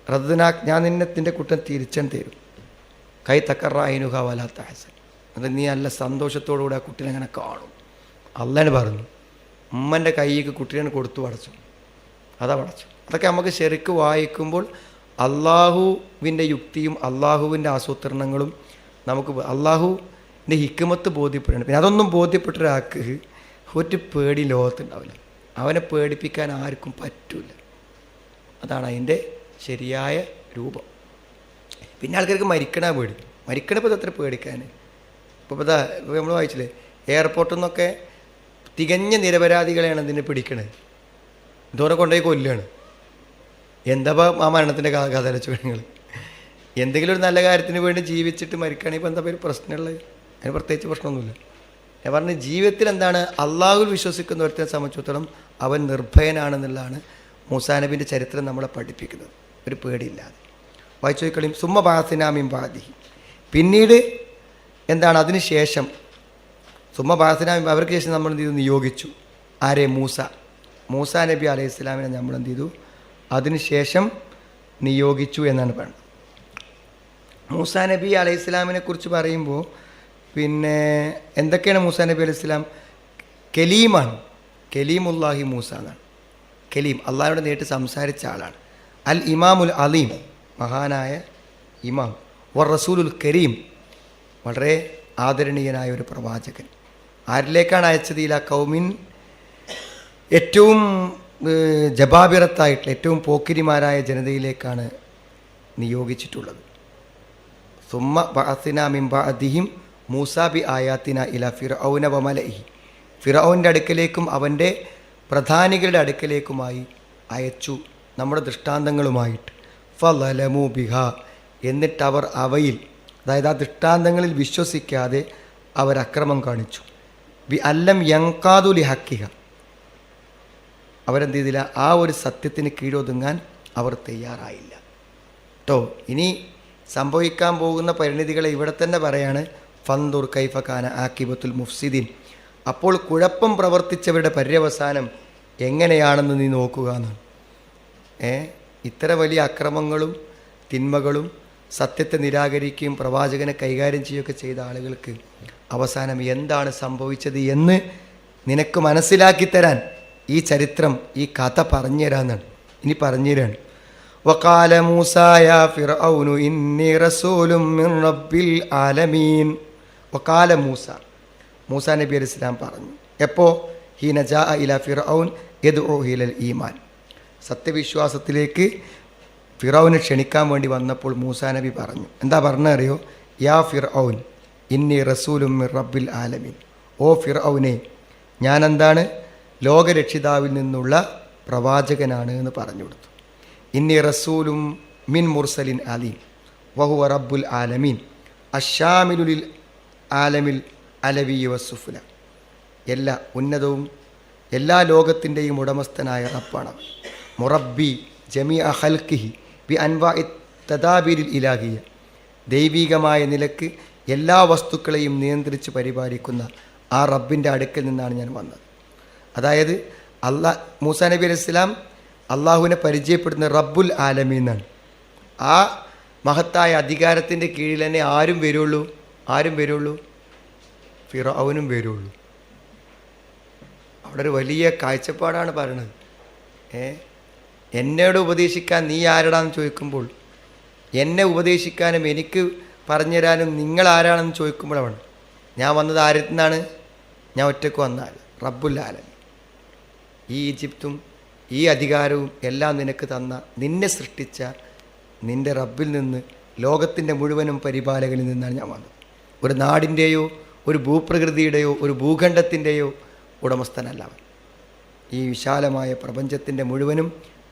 റദ്ദനാക്ക്, ഞാൻ നിന്റെ കുട്ടൻ തിരിച്ചൻ തരും. കൈ തക്കറ അയിനുഹ വലാത്ത ഹസൻ. അത് നീ നല്ല സന്തോഷത്തോടുകൂടി ആ കുട്ടീനെ അങ്ങനെ കാണും. അള്ളാഹ് പറഞ്ഞു. ഉമ്മൻ്റെ കൈക്ക് കുട്ടീനെ കൊടുത്തു അടച്ചു. അതാ അടച്ചു. അതൊക്കെ നമുക്ക് ശരിക്ക് വായിക്കുമ്പോൾ അള്ളാഹുവിൻ്റെ യുക്തിയും അള്ളാഹുവിൻ്റെ ആസൂത്രണങ്ങളും നമുക്ക് അള്ളാഹുവിൻ്റെ ഹിക്മത്ത് ബോധ്യപ്പെടണം. പിന്നെ അതൊന്നും ബോധ്യപ്പെട്ടൊരാൾക്ക് ഒരു പേടി ലോകത്തുണ്ടാവില്ല. അവനെ പേടിപ്പിക്കാൻ ആർക്കും പറ്റില്ല. അതാണ് അതിൻ്റെ ശരിയായ രൂപം. പിന്നെ ആൾക്കാർക്ക് മരിക്കണ പേടി. മരിക്കണപ്പോൾ അത്ര പേടിക്കാൻ. ഇപ്പോൾ നമ്മൾ വായിച്ചില്ലേ, എയർപോർട്ടിൽ നിന്നൊക്കെ തികഞ്ഞ നിരപരാധികളെയാണ് ഇതിനെ പിടിക്കണത്. എന്തോരം കൊണ്ടുപോയി കൊല്ലുകയാണ്. എന്താ ആ മരണത്തിൻ്റെ കഥ അരച്ചു നിങ്ങൾ? എന്തെങ്കിലും ഒരു നല്ല കാര്യത്തിന് വേണ്ടി ജീവിച്ചിട്ട് മരിക്കുകയാണെങ്കിൽ ഇപ്പോൾ എന്താ പേര് പ്രശ്നമുള്ളത്? അതിന് പ്രത്യേകിച്ച് പ്രശ്നമൊന്നുമില്ല. ഞാൻ പറഞ്ഞ ജീവിതത്തിൽ എന്താണ്, അള്ളാഹുവിൽ വിശ്വസിക്കുന്ന ഒരുത്തനെ സംബന്ധിച്ചിടത്തോളം അവൻ നിർഭയനാണെന്നുള്ളതാണ് മൂസാ നബിൻ്റെ ചരിത്രം നമ്മളെ പഠിപ്പിക്കുന്നത്. ഒരു പേടിയില്ലാതെ വായിച്ചു നോക്കളിയും. സുമ്മ ബാസിനാമിൻ ബാദിഹി. പിന്നീട് എന്താണ് അതിന് ശേഷം? സുമ്മ ബാസിനാമിൻ, അവർക്ക് ശേഷം നമ്മൾ എന്ത് ചെയ്തു? നിയോഗിച്ചു. ആരെ? മൂസാ നബി അലൈഹി സ്വലാമിനെ നമ്മൾ എന്ത് ചെയ്തു? അതിനുശേഷം നിയോഗിച്ചു എന്നാണ് പറയുന്നത്. മൂസാ നബി അലൈഹി സ്വലാമിനെ കുറിച്ച് പറയുമ്പോൾ പിന്നെ എന്തൊക്കെയാണ് മൂസാ നബി അലൈഹി സ്വലാം? കലീമാണ്. കലീമുല്ലാഹി മൂസ എന്നാണ്. കലീം, അള്ളാഹുവിടെ നേരിട്ട് സംസാരിച്ച ആളാണ്. അൽ ഇമാമുൽ അലീം, മഹാനായ ഇമാം. റസൂലുൽ കരീം, വളരെ ആദരണീയനായ ഒരു പ്രവാചകൻ. ആരിലേക്കാണ് അയച്ചത്? ഇലാ കൗമിൻ, ഏറ്റവും ജബാബിറത്തായിട്ടുള്ള ഏറ്റവും പോക്കിരിമാരായ ജനതയിലേക്കാണ് നിയോഗിച്ചിട്ടുള്ളത്. സുമ്മ ബഅസ്നാ മിൻ ബഅദിഹിം മൂസാ ബി ആയാത്തിന ഇലാ ഫിർഔന വമലഇഹി. ഫിർഔൻ്റെ അടുക്കലേക്കും അവൻ്റെ പ്രധാനികളുടെ അടുക്കലേക്കുമായി അയച്ചു നമ്മുടെ ദൃഷ്ടാന്തങ്ങളുമായിട്ട്. ഫളലമു ബിഹ, എന്നിട്ടവർ അവയിൽ അതായത് ആ ദൃഷ്ടാന്തങ്ങളിൽ വിശ്വസിക്കാതെ അവർ അക്രമം കാണിച്ചു. ബി അല്ലം യങ്കാതുലി ഹക്കിക, അവരെന്ത് ചെയ്തില്ല, ആ ഒരു സത്യത്തിന് കീഴൊതുങ്ങാൻ അവർ തയ്യാറായില്ല കേട്ടോ. ഇനി സംഭവിക്കാൻ പോകുന്ന പരിണിതികളെ ഇവിടെ തന്നെ പറയാണ്. ഫന്ദുർ കൈഫഖാന ആക്കിബത്തുൽ മുഫ്സിദീൻ, അപ്പോൾ കുഴപ്പം പ്രവർത്തിച്ചവരുടെ പര്യവസാനം എങ്ങനെയാണെന്ന് നീ നോക്കുക എന്നാണ്. ഇത്ര വലിയ അക്രമങ്ങളും തിന്മകളും സത്യത്തെ നിരാകരിക്കുകയും പ്രവാചകനെ കൈകാര്യം ചെയ്യുകയൊക്കെ ചെയ്ത ആളുകൾക്ക് അവസാനം എന്താണ് സംഭവിച്ചത് എന്ന് നിനക്ക് മനസ്സിലാക്കി തരാൻ ഈ ചരിത്രം, ഈ കഥ പറഞ്ഞു തരാന്നാണ്. ഇനി പറഞ്ഞു തരാണ്. വഖാല മൂസായ ഫിർഔനു ഇന്നി റസൂലും മിൻ റബ്ബിൽ ആലമീൻ. വഖാല മൂസ, മൂസാ നബി അലൈഹി സ്വലാം പറഞ്ഞു. എപ്പോൾ? ഹീന ജാഅ ഇലാ ഫിർഔൻ യദ്ഉ ഇലൽ ഈമാൻ, സത്യവിശ്വാസത്തിലേക്ക് ഫിറൗനെ ക്ഷണിക്കാൻ വേണ്ടി വന്നപ്പോൾ മൂസാ നബി പറഞ്ഞു. എന്താ പറഞ്ഞറിയോ? യാ ഫിർഔൻ ഇന്നി റസൂലും മിർ റബ്ബിൽ ആലമീൻ, ഓ ഫിർഔനെ, ഞാനെന്താണ്, ലോകരക്ഷിതാവിൽ നിന്നുള്ള പ്രവാചകനാണ് എന്ന് പറഞ്ഞു കൊടുത്തു. ഇന്നി റസൂലും മിൻ മുർസലിൻ അലീം വഹുവ റബ്ബുൽ ആലമീൻ അഷാമിലുലിൽ ആലമിൽ അലവി വസുഫുല, എല്ലാ ഉന്നതവും എല്ലാ ലോകത്തിൻ്റെയും ഉടമസ്ഥനായ റബ്ബാണ്. മുറബ്ബി ജമീഅ ഖൽഖിഹി ബി അൻവാഇ തദാബീരിൽ ഇലാഹിയ, ദൈവികമായ നിലക്ക് എല്ലാ വസ്തുക്കളെയും നിയന്ത്രിച്ച് പരിപാലിക്കുന്ന ആ റബ്ബിൻ്റെ അടുക്കൽ നിന്നാണ് ഞാൻ വന്നത്. അതായത് മൂസാ നബി അലൈഹി സ്വലാം അള്ളാഹുവിനെ പരിചയപ്പെടുന്ന റബ്ബുൽ ആലമീൻ എന്നാണ്. ആ മഹത്തായ അധികാരത്തിൻ്റെ കീഴിൽ തന്നെ ആരും വരുള്ളൂ, ഫിറഔനും വരുള്ളൂ. അവിടെ ഒരു വലിയ കാഴ്ചപ്പാടാണ് പറയണത്. എന്നോട് ഉപദേശിക്കാൻ നീ ആരാടാന്ന് ചോദിക്കുമ്പോൾ, എന്നെ ഉപദേശിക്കാനും എനിക്ക് പറഞ്ഞുതരാനും നിങ്ങൾ ആരാണെന്ന് ചോദിക്കുമ്പോഴാണ് ഞാൻ വന്നത്. ആരിൽ നിന്നാണ്? ഞാൻ ഒറ്റയ്ക്ക് വന്നാൽ റബ്ബുൽ ആലമീൻ. ഈ ഈജിപ്തും ഈ അധികാരവും എല്ലാം നിനക്ക് തന്ന, നിന്നെ സൃഷ്ടിച്ച നിൻ്റെ റബ്ബിൽ നിന്ന്, ലോകത്തിൻ്റെ മുഴുവനും പരിപാലകനിൽ നിന്നാണ് ഞാൻ വന്നത്. ഒരു നാടിൻ്റെയോ ഒരു ഭൂപ്രകൃതിയുടെയോ ഒരു ഭൂഖണ്ഡത്തിൻ്റെയോ ഉടമസ്ഥനല്ല അവൻ. ഈ വിശാലമായ പ്രപഞ്ചത്തിൻ്റെ മുഴുവനും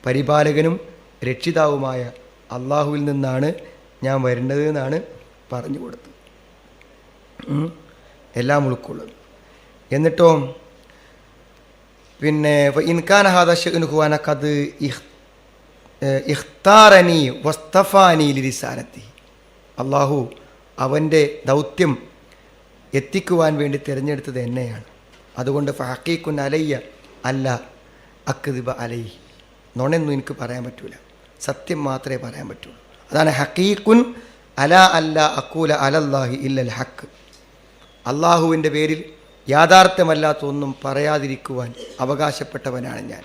പരിപാലകനും രക്ഷിതാവുമായ അള്ളാഹുവിൽ നിന്നാണ് ഞാൻ വരുന്നത് എന്നാണ് പറഞ്ഞു കൊടുത്തത്. എല്ലാം ഉൾക്കൊള്ളുന്നു. എന്നിട്ടോ പിന്നെ ഇൻകാന ഹാദ ശഅ്നുഹു ഖദ് ഇഖ്താറനി വസ്തഫാനി ലിരിസാലത്തി, അള്ളാഹു അവൻ്റെ ദൗത്യം എത്തിക്കുവാൻ വേണ്ടി തിരഞ്ഞെടുത്തത് എന്നെയാണ്. അതുകൊണ്ട് ഫഹഖീഖുൻ അലയ്യ അല്ല അക്ദിബ അലൈഹി, നുണയൊന്നും എനിക്ക് പറയാൻ പറ്റൂല, സത്യം മാത്രമേ പറയാൻ പറ്റുള്ളൂ. അതാണ് ഹഖീഖുൻ അല അല്ല അക്കൂല അലല്ലാഹി ഇല്ലൽ ഹക്ക്, അള്ളാഹുവിൻ്റെ പേരിൽ യാഥാർത്ഥ്യമല്ലാത്ത ഒന്നും പറയാതിരിക്കുവാൻ അവകാശപ്പെട്ടവനാണ് ഞാൻ.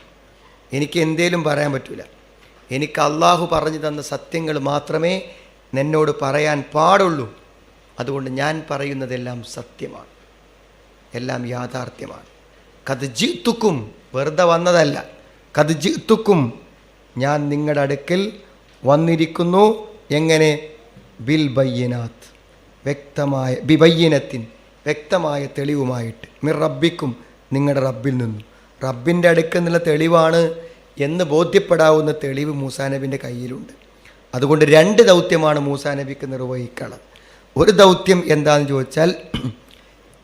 എനിക്ക് എന്തേലും പറയാൻ പറ്റൂല, എനിക്ക് അള്ളാഹു പറഞ്ഞു തന്ന സത്യങ്ങൾ മാത്രമേ നിന്നോട് പറയാൻ പാടുള്ളൂ. അതുകൊണ്ട് ഞാൻ പറയുന്നതെല്ലാം സത്യമാണ്, എല്ലാം യാഥാർത്ഥ്യമാണ്. കത് ജിത്തുക്കും, വെറുതെ വന്നതല്ല, കത് ജിത്തുക്കും, ഞാൻ നിങ്ങളുടെ അടുക്കൽ വന്നിരിക്കുന്നു. എങ്ങനെ? ബിൽ ബയ്യനാത്ത്, വ്യക്തമായ, ബിബയ്യനത്തിൻ, വ്യക്തമായ തെളിവുമായിട്ട്, മിർ റബ്ബിക്കും, നിങ്ങളുടെ റബ്ബിൽ നിന്നും. റബ്ബിൻ്റെ അടുക്കൽ നിന്നുള്ള തെളിവാണ് എന്ന് ബോധ്യപ്പെടാവുന്ന തെളിവ് മൂസാ നബിൻ്റെ കയ്യിലുണ്ട്. അതുകൊണ്ട് രണ്ട് ദൗത്യമാണ് മൂസാ നബിക്ക് നിർവഹിക്കുന്നത്. ഒരു ദൗത്യം എന്താണെന്ന് ചോദിച്ചാൽ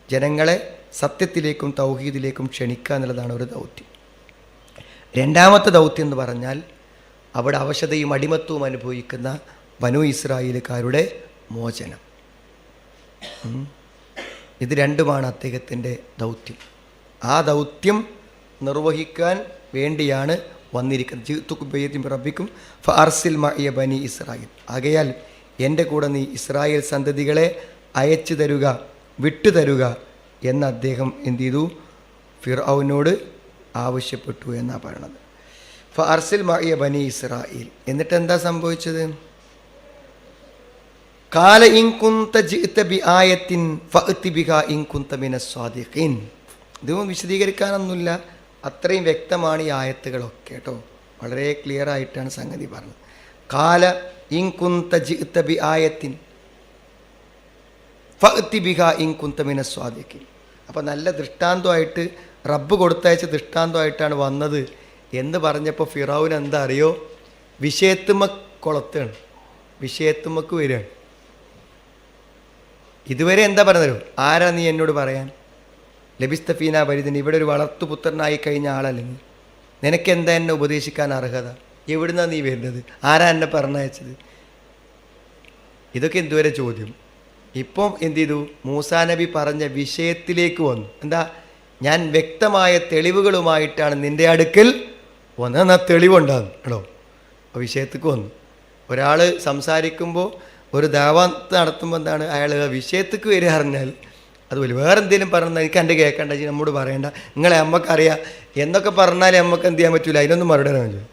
ജനങ്ങളെ സത്യത്തിലേക്കും തൗഹീദിലേക്കും ക്ഷണിക്കുക എന്നുള്ളതാണ് ഒരു ദൗത്യം. രണ്ടാമത്തെ ദൗത്യം എന്ന് പറഞ്ഞാൽ അവിടെ അവശതയും അടിമത്വവും അനുഭവിക്കുന്ന ബനൂ ഇസ്രായേലുകാരുടെ മോചനം. ഇത് രണ്ടുമാണ് അദ്ദേഹത്തിൻ്റെ ദൗത്യം. ആ ദൗത്യം നിർവഹിക്കാൻ വേണ്ടിയാണ് വന്നിരിക്കുന്നത്. ജിത്തുക്കും റബ്ബിക്കും ഫഅർസിൽ മഅയ ബനി ഇസ്രായേൽ, ആകയാൽ എൻ്റെ കൂടെ നീ ഇസ്രായേൽ സന്തതികളെ അയച്ചു തരുക, വിട്ടുതരുക എന്ന് അദ്ദേഹം എന്ത് ചെയ്തു? ഫിർഔനോട് ആവശ്യപ്പെട്ടു എന്നാണ് പറയണത്. ഫഅർസിൽ മഅയ ബനി ഇസ്രായേൽ. എന്നിട്ട് എന്താ സംഭവിച്ചത്? കാല ഇൻ കുന്ത ജിഅത ബി ആയത്തിൻ ഫഅതി ബിഹാ ഇൻ കുന്ത മിനസ് സ്വാദിഖീൻ. ഇതൊന്നും വിശദീകരിക്കാനൊന്നുമില്ല, അത്രയും വ്യക്തമാണ് ഈ ആയത്തുകളൊക്കെ കേട്ടോ. വളരെ ക്ലിയർ ആയിട്ടാണ് സംഗതി പറഞ്ഞത്. കാല ഇൻ കുന്ത ജിഅത ബി ആയത്തിൻ ഫഅതി ബിഹാ ഇൻ കുന്ത മിനസ് സ്വാദിഖീൻ. അപ്പോൾ നല്ല ദൃഷ്ടാന്തമായിട്ട് റബ്ബ് കൊടുത്തയച്ച ദൃഷ്ടാന്തമായിട്ടാണ് വന്നത് എന്ന് പറഞ്ഞപ്പോൾ ഫിറൗൻ എന്താ അറിയോ? വിഷയത്തുമ്മ കൊളത്താണ്, വിഷയത്തുമ്മക്ക് വരികയാണ്. ഇതുവരെ എന്താ പറഞ്ഞത്? ആരാ നീ എന്നോട് പറയാൻ? ലബിസ്തഫീന പരിദിന്, ഇവിടെ ഒരു വളർത്തുപുത്രനായി കഴിഞ്ഞ ആളല്ലേ നീ? നിനക്കെന്താ എന്നെ ഉപദേശിക്കാൻ അർഹത? എവിടുന്നാണ് നീ വരുന്നത്? ആരാ എന്നെ പറഞ്ഞയച്ചത്? ഇതൊക്കെ എന്തുവരെ ചോദ്യം. ഇപ്പം എന്ത് ചെയ്തു? മൂസാ നബി പറഞ്ഞ വിഷയത്തിലേക്ക് വന്നു. എന്താ? ഞാൻ വ്യക്തമായ തെളിവുകളുമായിട്ടാണ് നിൻ്റെ അടുക്കൽ വന്ന തെളിവുണ്ടാകും കേട്ടോ. അപ്പോൾ വിഷയത്തേക്ക് വന്നു. ഒരാൾ സംസാരിക്കുമ്പോൾ ഒരു ദാവത്ത് നടത്തുമ്പോൾ എന്താണ് അയാൾ വിഷയത്തേക്ക് വരിക അറിഞ്ഞാൽ അതുപോലെ വേറെ എന്തെങ്കിലും പറഞ്ഞാൽ എനിക്ക് എൻ്റെ കേൾക്കേണ്ട, നമ്മോട് പറയേണ്ട, നിങ്ങളെ അമ്മക്കറിയാം എന്നൊക്കെ പറഞ്ഞാൽ നമുക്ക് എന്ത് ചെയ്യാൻ പറ്റില്ല, അതിനൊന്നും മറുപടി തരാൻ പറ്റും.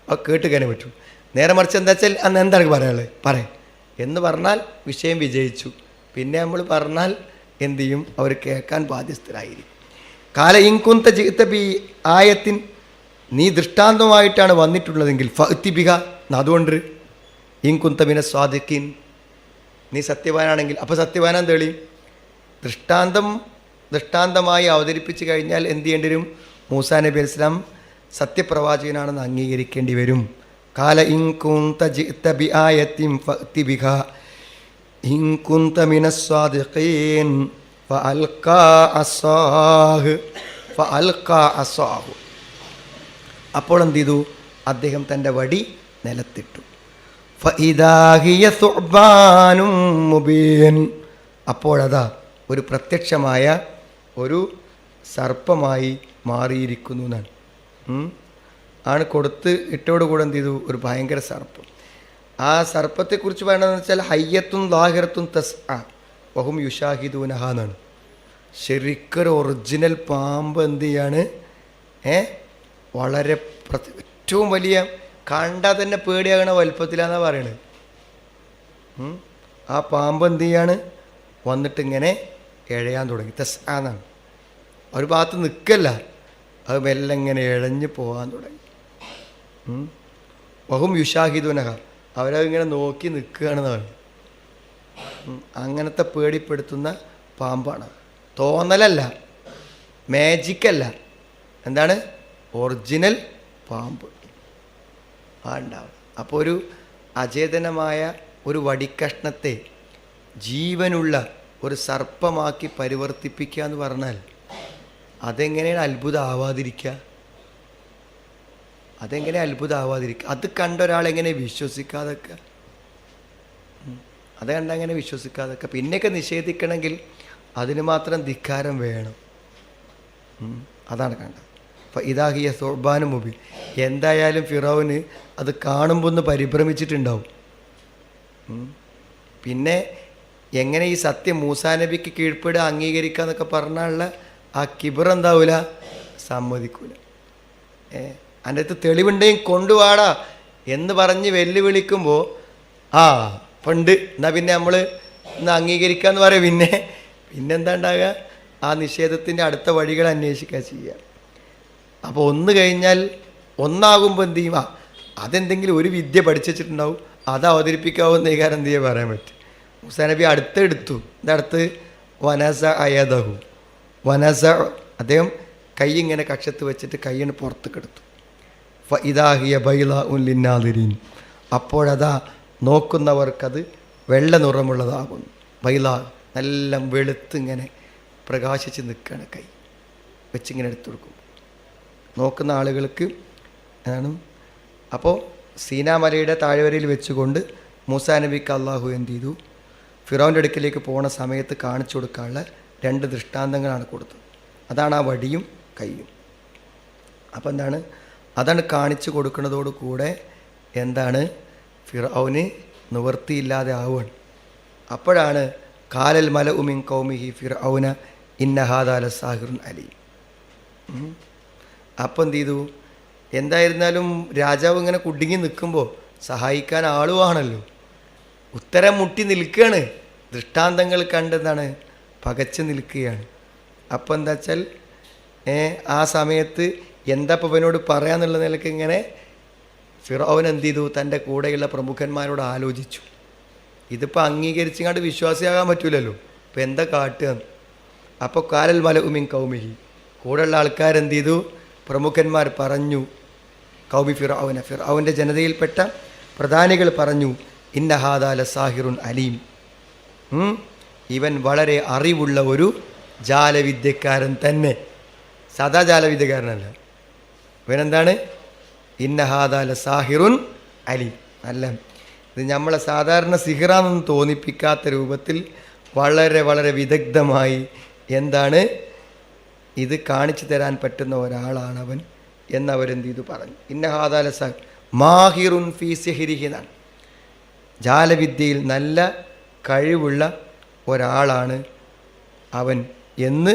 അത് കേട്ടുക്കാനേ പറ്റൂ. നേരെ മറിച്ച് എന്താ വെച്ചാൽ അന്ന് എന്താണ് പറയാനുള്ളത് പറയാം എന്ന് പറഞ്ഞാൽ വിഷയം വിജയിച്ചു. പിന്നെ നമ്മൾ പറഞ്ഞാൽ എന്തു ചെയ്യും? അവർ കേൾക്കാൻ ബാധ്യസ്ഥരായിരിക്കും. കാല ഇൻകുന്ത ജിത്തബി ആയത്തിൻ, നീ ദൃഷ്ടാന്തമായിട്ടാണ് വന്നിട്ടുള്ളതെങ്കിൽ ഫഅ്തിബിഹ, അതുകൊണ്ട് ഇൻകുന്ത മിന സ്വാദിഖീൻ, നീ സത്യവാനാണെങ്കിൽ. അപ്പോൾ സത്യവാനാൻ തെളിയും. ദൃഷ്ടാന്തമായി അവതരിപ്പിച്ച് കഴിഞ്ഞാൽ എന്ത് ചെയ്യേണ്ടി വരും? മൂസാ നബി അലൈഹി സ്വലാം സത്യപ്രവാചകനാണെന്ന് അംഗീകരിക്കേണ്ടി വരും. കാല ഇൻകുന്ത ജിത്തബി ആയത്തിൻ ഫഅ്തിബിഹ ഇൻകുന്ത മിന സ്വാദിഖീൻ ഫഅൽഖാ അസ്സാഹു. അപ്പോൾ എന്ത് ചെയ്തു? അദ്ദേഹം തൻ്റെ വടി നിലത്തിട്ടു. ഫഇദാ ഹിയ സുഅ്ബാനും മുബീൻ, അപ്പോഴതാ ഒരു പ്രത്യക്ഷമായ ഒരു സർപ്പമായി മാറിയിരിക്കുന്നു എന്നാണ്. ആണ് കൊടുത്ത് ഇട്ടോടുകൂടെ എന്ത് ചെയ്തു? ഒരു ഭയങ്കര സർപ്പം. ആ സർപ്പത്തെക്കുറിച്ച് പറയണമെന്ന് വെച്ചാൽ ഹയ്യത്തും ലാഹിറത്തും തസ്അ വഹും യുഷാഹിദൂനഹ എന്നാണ്. ശരിക്കൊരു ഒറിജിനൽ പാമ്പ് എന്ത് ചെയ്യാണ്? വളരെ ഏറ്റവും വലിയ കണ്ടാൽ തന്നെ പേടിയാകണ വലുപ്പത്തിലാണെന്നാണ് പറയണത്. ആ പാമ്പ് എന്ത് ചെയ്യാണ്? വന്നിട്ടിങ്ങനെ ഇഴയാൻ തുടങ്ങി. തസ്അ എന്നാണ്. ഒരു ഭാഗത്ത് നിൽക്കല്ല, അത് മെല്ലെ ഇങ്ങനെ ഇഴഞ്ഞ് പോകാൻ തുടങ്ങി. വഹും യുഷാഹിദൂനഹ, അവരതിങ്ങനെ നോക്കി നിൽക്കുകയാണെന്നാണ്. അങ്ങനത്തെ പേടിപ്പെടുത്തുന്ന പാമ്പാണ്. തോന്നലല്ല, മാജിക്കല്ല, എന്താണ്? ഒറിജിനൽ പാമ്പ് ഉണ്ടാവും. അപ്പോൾ ഒരു അചേതനമായ ഒരു വടിക്കഷ്ണത്തെ ജീവനുള്ള ഒരു സർപ്പമാക്കി പരിവർത്തിപ്പിക്കുക എന്ന് പറഞ്ഞാൽ അതെങ്ങനെയാണ് അത്ഭുതമാവാതിരിക്കുക? അതെങ്ങനെ അത്ഭുതമാവാതിരിക്കുക? അത് കണ്ട ഒരാളെങ്ങനെ വിശ്വസിക്കാതൊക്കെ? അത് കണ്ടങ്ങനെ വിശ്വസിക്കാതൊക്കെ പിന്നെയൊക്കെ നിഷേധിക്കണമെങ്കിൽ അതിന് മാത്രം ധിക്കാരം വേണം. അതാണ് കണ്ടത്. അപ്പം ഇതാഹിയ സുഅ്ബാനും മുബീൻ. എന്തായാലും ഫിറൗന് അത് കാണുമ്പോൾ ഒന്ന് പരിഭ്രമിച്ചിട്ടുണ്ടാവും. പിന്നെ എങ്ങനെ ഈ സത്യം മൂസാ നബിക്ക് കീഴ്പ്പെടുക, അംഗീകരിക്കുക എന്നൊക്കെ പറഞ്ഞാലുള്ള ആ കിബർ എന്താവില്ല, സമ്മതിക്കൂല. അതിൻ്റെ അടുത്ത് തെളിവുണ്ടെങ്കിൽ കൊണ്ടുവാടാ എന്ന് പറഞ്ഞ് വെല്ലുവിളിക്കുമ്പോൾ പണ്ട് എന്നാൽ പിന്നെ നമ്മൾ ഇന്ന് അംഗീകരിക്കുക എന്ന് പറയാം. പിന്നെന്താ ഉണ്ടാകുക? ആ നിഷേധത്തിൻ്റെ അടുത്ത വഴികൾ അന്വേഷിക്കുക ചെയ്യുക. അപ്പോൾ ഒന്ന് കഴിഞ്ഞാൽ ഒന്നാകുമ്പോൾ എന്ത് ചെയ്യും? അതെന്തെങ്കിലും ഒരു വിദ്യ പഠിച്ചിട്ടുണ്ടാവും, അത് അവതരിപ്പിക്കാവുന്ന ഏകാരം എന്ത് ചെയ്യാൻ പറയാൻ പറ്റും. മൂസാ നബി അടുത്തെടുത്തു. ഇതടുത്ത് വനസ അയദഹു, വനസ, അദ്ദേഹം കൈ ഇങ്ങനെ കക്ഷത്ത് വെച്ചിട്ട് കൈയ്യാണ് പുറത്തേക്ക് എടുത്തു. ഫഇദാഹിയ ബൈളാഉൻ ലിന്നാദിരീൻ, അപ്പോഴതാ നോക്കുന്നവർക്കത് വെള്ള നിറമുള്ളതാകുന്നു. ബൈള, നല്ല വെളുത്ത് ഇങ്ങനെ പ്രകാശിച്ച് നിൽക്കുകയാണ്. കൈ വെച്ചിങ്ങനെ എടുത്തു കൊടുക്കും നോക്കുന്ന ആളുകൾക്ക് ആണ്. അപ്പോൾ സീനാമലയുടെ താഴ്വരയിൽ വെച്ചുകൊണ്ട് മൂസാ നബിക്ക് അള്ളാഹു എന്ത് ചെയ്തു? ഫിറൗൻ്റെ അടുക്കിലേക്ക് പോണ സമയത്ത് കാണിച്ചു കൊടുക്കാനുള്ള 2 ദൃഷ്ടാന്തങ്ങളാണ് കൊടുത്തത്. അതാണ് ആ വടിയും കൈയും. അപ്പോൾ എന്താണ്? അതാണ് കാണിച്ചു കൊടുക്കുന്നതോടു കൂടെ എന്താണ്? ഫിറൗന് നിവൃത്തിയില്ലാതെ ആവുകയാണ്. അപ്പോഴാണ് കാലൽ മലഉ മിൻ ഖൗമിഹി ഫിർഔന ഇന്ന ഹാദാ ലസാഹിറുൻ അലീം. അപ്പം എന്ത് ചെയ്തു? എന്തായിരുന്നാലും രാജാവ് ഇങ്ങനെ കുടുങ്ങി നിൽക്കുമ്പോൾ സഹായിക്കാൻ ആളുവാണല്ലോ, ഉത്തരം മുട്ടി നിൽക്കുകയാണ്. ദൃഷ്ടാന്തങ്ങൾ കണ്ടെന്താണ്? പകച്ച് നിൽക്കുകയാണ്. അപ്പം എന്താ വെച്ചാൽ ആ സമയത്ത് എന്താ പവനോട് പറയാന്നുള്ള നിലക്ക് ഇങ്ങനെ ഫിറൗൻ എന്ത് ചെയ്തു? തൻ്റെ കൂടെയുള്ള പ്രമുഖന്മാരോട് ആലോചിച്ചു. ഇതിപ്പോൾ അംഗീകരിച്ചങ്ങാണ്ട് വിശ്വാസിയാകാൻ പറ്റൂലല്ലോ, ഇപ്പം എന്താ കാട്ടുക? അപ്പോൾ കാലൽ മലഉ മിൻ ഖൗമിഹി, കൂടെയുള്ള ആൾക്കാരെന്ത് ചെയ്തു? പ്രമുഖന്മാർ പറഞ്ഞു. ഖൗമി ഫിറഔന, ഫിറൗൻ്റെ ജനതയിൽപ്പെട്ട പ്രധാനികൾ പറഞ്ഞു, ഇന്ന ഹാദാ ലസാഹിറുൻ അലീം, ഇവൻ വളരെ അറിവുള്ള ഒരു ജാലവിദ്യക്കാരൻ തന്നെ, സദാ ജാലവിദ്യക്കാരനല്ല. ഇവനെന്താണ്? ഇന്നഹാദാല സാഹിറുൻ അലി. അല്ല, ഇത് നമ്മളെ സാധാരണ സിഹിറാന്നൊന്നും തോന്നിപ്പിക്കാത്ത രൂപത്തിൽ വളരെ വളരെ വിദഗ്ധമായി എന്താണ് ഇത് കാണിച്ചു തരാൻ പറ്റുന്ന ഒരാളാണ് അവൻ എന്നവരെന്ത് ചെയ്തു പറഞ്ഞു. ഇന്നഹാദാല മാഹിറുൻ ഫീ സിഹ്രിഹി എന്നാണ്, ജാലവിദ്യയിൽ നല്ല കഴിവുള്ള ഒരാളാണ് അവൻ എന്ന്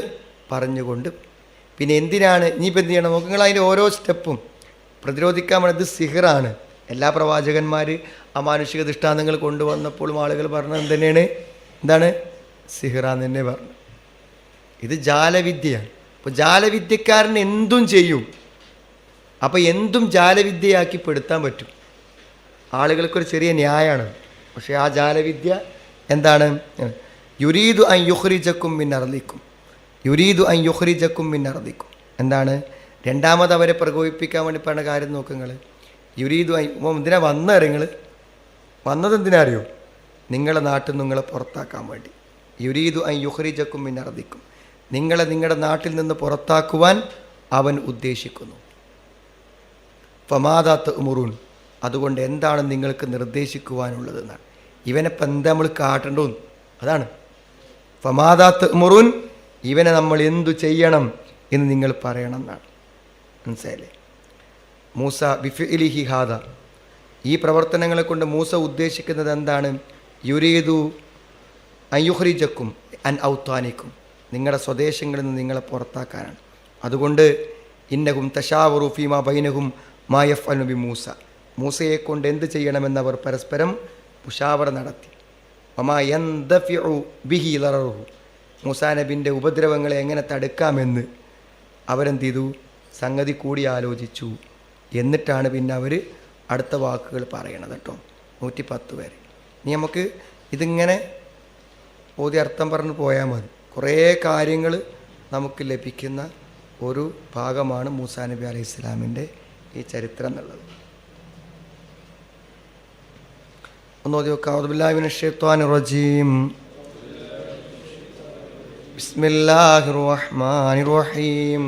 പറഞ്ഞുകൊണ്ട്, പിന്നെ എന്തിനാണ് ഇനിയിപ്പോൾ എന്ത് ചെയ്യണം നോക്കുക, നിങ്ങൾ അതിൻ്റെ ഓരോ സ്റ്റെപ്പും പ്രതിരോധിക്കാൻ വേണ്ടി ഇത് സിഹിറാണ്. എല്ലാ പ്രവാചകന്മാർ അമാനുഷിക ദൃഷ്ടാന്തങ്ങൾ കൊണ്ടുവന്നപ്പോഴും ആളുകൾ പറഞ്ഞത് എന്തുതന്നെയാണ്, എന്താണ്? സിഹിറാന്ന് തന്നെ പറഞ്ഞു. ഇത് ജാലവിദ്യയാണ്. അപ്പോൾ ജാലവിദ്യക്കാരൻ എന്തും ചെയ്യും. അപ്പോൾ എന്തും ജാലവിദ്യയാക്കി പെടുത്താൻ പറ്റും. ആളുകൾക്കൊരു ചെറിയ ന്യായമാണ്. പക്ഷേ ആ ജാലവിദ്യ എന്താണ്? യുരീദു അൻ യുഖ്രിജക്കും മിൻ അർദിക്കും, യുരീദു അൻ യുഖ്രിജക്കും മിൻ അർദിക്കും. എന്താണ്? രണ്ടാമത് അവരെ പ്രകോപിപ്പിക്കാൻ വേണ്ടി പറഞ്ഞ കാര്യം നോക്കുങ്ങൾ. യുരീദു അൻ, എന്തിനാ വന്നറിങ്ങൾ വന്നത്? എന്തിനാ അറിയോ? നിങ്ങളെ നാട്ടിൽ നിന്ന് നിങ്ങളെ പുറത്താക്കാൻ വേണ്ടി. യുരീദു അൻ യുഖ്രിജക്കും മിൻ അർദിക്കും, നിങ്ങളെ നിങ്ങളുടെ നാട്ടിൽ നിന്ന് പുറത്താക്കുവാൻ അവൻ ഉദ്ദേശിക്കുന്നു. ഫമാദാ തഅ്മുറൂൻ, അതുകൊണ്ട് എന്താണ് നിങ്ങൾക്ക് നിർദ്ദേശിക്കുവാനുള്ളതെന്നാണ്. ഇവനെപ്പം എന്താ നമ്മൾ കാട്ടേണ്ടതെന്ന് അതാണ്. ഫമാദാ തഅ്മുറൂൻ, ഇവനെ നമ്മൾ എന്തു ചെയ്യണം എന്ന് നിങ്ങൾ പറയണം എന്നാണ്. മനസ്സിലായില്ലേ? മൂസ ബിഫിഇലിഹി ഹാദ, ഈ പ്രവർത്തനങ്ങളെ കൊണ്ട് മൂസ ഉദ്ദേശിക്കുന്നത് എന്താണ്? യുരീദു അൻ യുഖ്രിജക്കും അൻ ഔത്താനിക്കും, നിങ്ങളുടെ സ്വദേശങ്ങളിൽ നിന്ന് നിങ്ങളെ പുറത്താക്കാനാണ്. അതുകൊണ്ട് ഇന്നഹും തശാവറു ഫീമാ ബൈനഹും മാ യഫ്അലു ബി മൂസ, മൂസയെ കൊണ്ട് എന്ത് ചെയ്യണമെന്നവർ പരസ്പരം മുഷാവറ നടത്തി. വമാ യൻദഫിഉ ബിഹി ലററുഹു, മൂസാ നബിൻ്റെ ഉപദ്രവങ്ങളെ എങ്ങനെ തടുക്കാമെന്ന് അവരെന്ത് ചെയ്തു? സംഗതി കൂടി ആലോചിച്ചു. എന്നിട്ടാണ് പിന്നെ അവർ അടുത്ത വാക്കുകൾ പറയണത് കേട്ടോ. 110 പേര്. ഇനി നമുക്ക് ഇതിങ്ങനെ ഓതി അർത്ഥം പറഞ്ഞ് പോയാൽ മതി. കുറേ കാര്യങ്ങൾ നമുക്ക് ലഭിക്കുന്ന ഒരു ഭാഗമാണ് മൂസാ നബി അലൈഹി ഇസ്ലാമിൻ്റെ ഈ ചരിത്രം എന്നുള്ളത്. ഒന്ന് ഓതി നോക്കാം. അഊദു ബില്ലാഹി മിനശ് ശൈത്വാനിർ റജീം. ബിസ്മില്ലാഹിർ റഹ്മാനിർ റഹീം.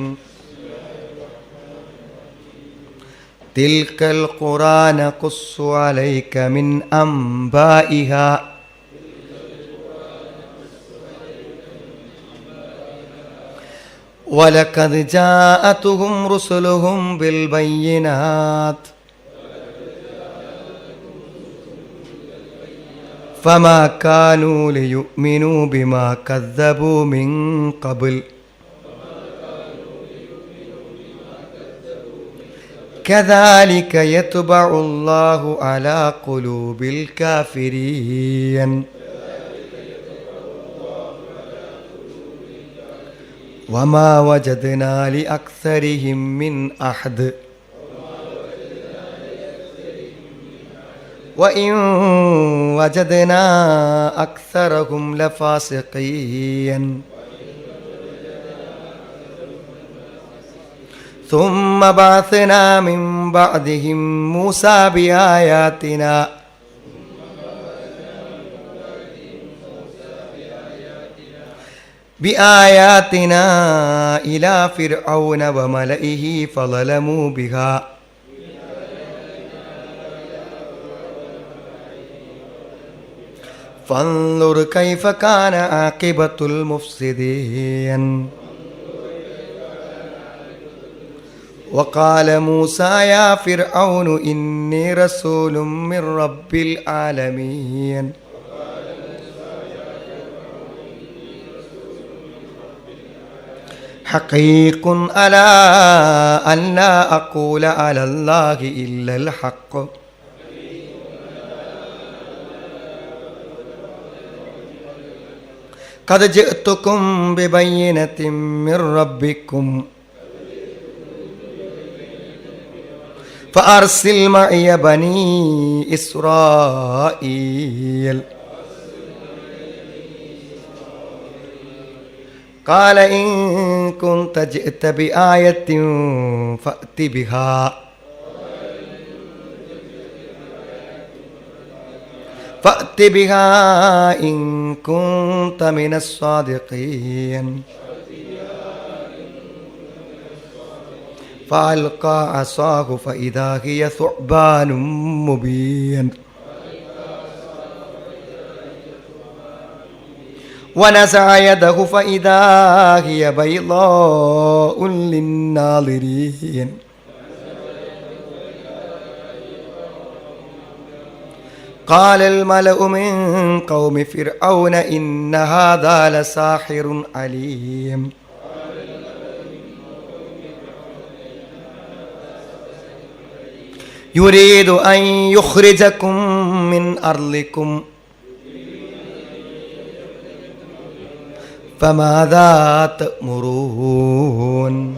തിൽകൽ ഖുറാന ഖുസ്സു അലൈക മിൻ അംബാഇഹാ വലഖദ് ജാഅതുഹും റുസുലുഹും ബിൽ ബയ്യിനാത് ഫമാ കാനൂ ലിയുഅ്മിനൂ ബിമാ കദ്ദബൂ മിൻ ഖബ്ൽ കദാലിക യത്ബഉ അല്ലാഹു അലാ ഖുലൂബിൽ കാഫിരീൻ വമാ വജദ്നാ ലിഅക്സരിഹിം മിൻ അഹദ് വഇൻ വജദ്നാ അക്സറഹും ലഫാസിഖീൻ ثم بعثنا من بعدهم موسى بآياتنا إلى فرعون وملئه فظلموا بها فانظر كيف كان عاقبة المفسدين وقال موسى يا فرعون إني رسول من رب العالمين حقيق على أن لا أقول على الله إلا الحق قد جئتكم ببينة من ربكم فأرسل معي بني إسرائيل قال إن كنت جئت بآية فأت بها فأت بها إن كنت من الصادقين فألقى عصاه فإذا هي ثعبان مبين ونزع يده فإذا هي بيضاء للناظرين قال الملأ من قوم فرعون إن هذا لساحر عليم يريد أن يخرجكم من أرضكم فماذا تأمرون